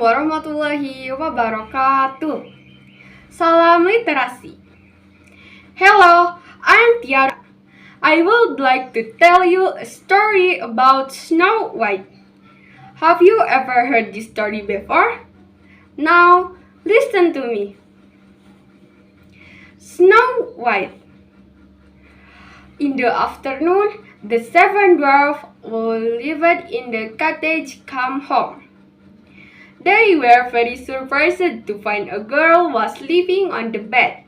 warahmatullahi wabarakatuh. Salam literasi. Hello, I'm Tiara. I would like to tell you a story about Snow White. Have you ever heard this story before? Now, listen to me. Snow White. In the afternoon, the seven dwarfs who lived in the cottage came home. They were very surprised to find a girl was sleeping on the bed.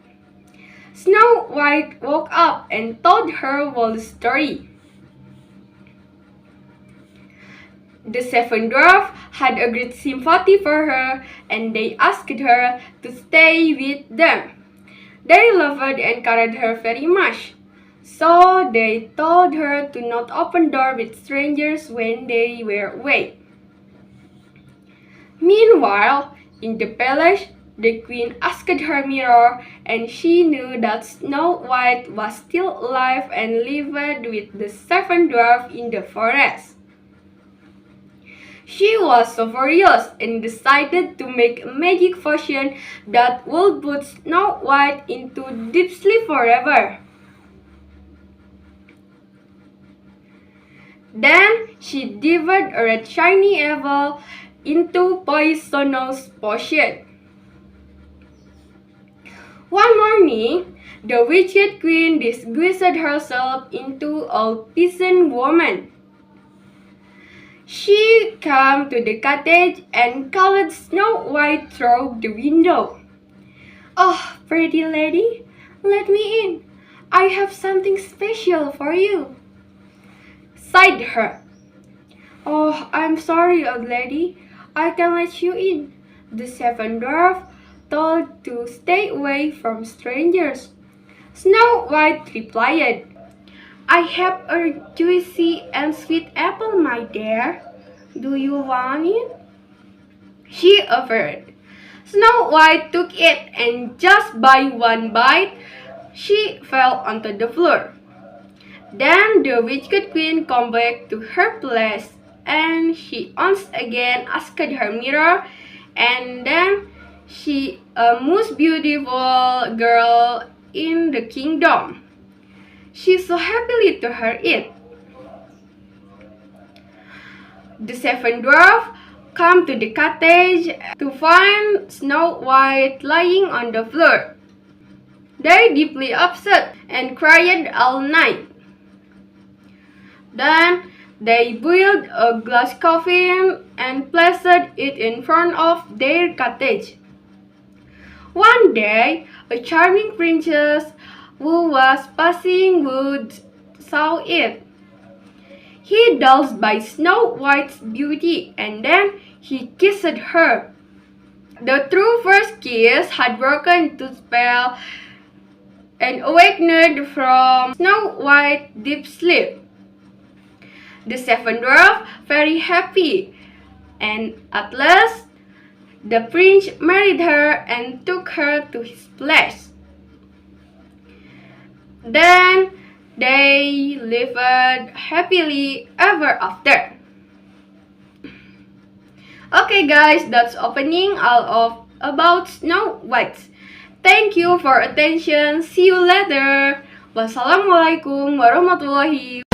Snow White woke up and told her whole story. The seven dwarfs had a great sympathy for her and they asked her to stay with them. They loved and cared her very much. So they told her to not open door with strangers when they were away. Meanwhile, in the palace, the queen asked her mirror, and she knew that Snow White was still alive and lived with the seven dwarfs in the forest. She was so furious and decided to make a magic potion that would put Snow White into deep sleep forever. Then she divided a red shiny apple into poisonous potion. One morning, the wicked queen disguised herself into a peasant woman. She came to the cottage and called Snow White through the window. "Oh, pretty lady, let me in. I have something special for you," sighed her. "Oh, I'm sorry, old lady. I can let you in," the seven dwarfs told to stay away from strangers. Snow White replied, "I have a juicy and sweet apple, my dear. Do you want it?" She offered. Snow White took it and just by one bite, she fell onto the floor. Then the wicked queen came back to her place and she once again asked her mirror, and then she a most beautiful girl in the kingdom. She so happily to her it. The seven dwarfs come to the cottage to find Snow White lying on the floor. They deeply upset and cried all night. Then they built a glass coffin and placed it in front of their cottage. One day, a charming princess who was passing would saw it. He dazzled by Snow White's beauty and then he kissed her. The true first kiss had broken the spell and awakened from Snow White's deep sleep. The seven dwarfs very happy, and at last the prince married her and took her to his place. Then they lived happily ever after. Okay guys, that's opening all of about Snow White. Thank you for attention. See you later. Wassalamualaikum warahmatullahi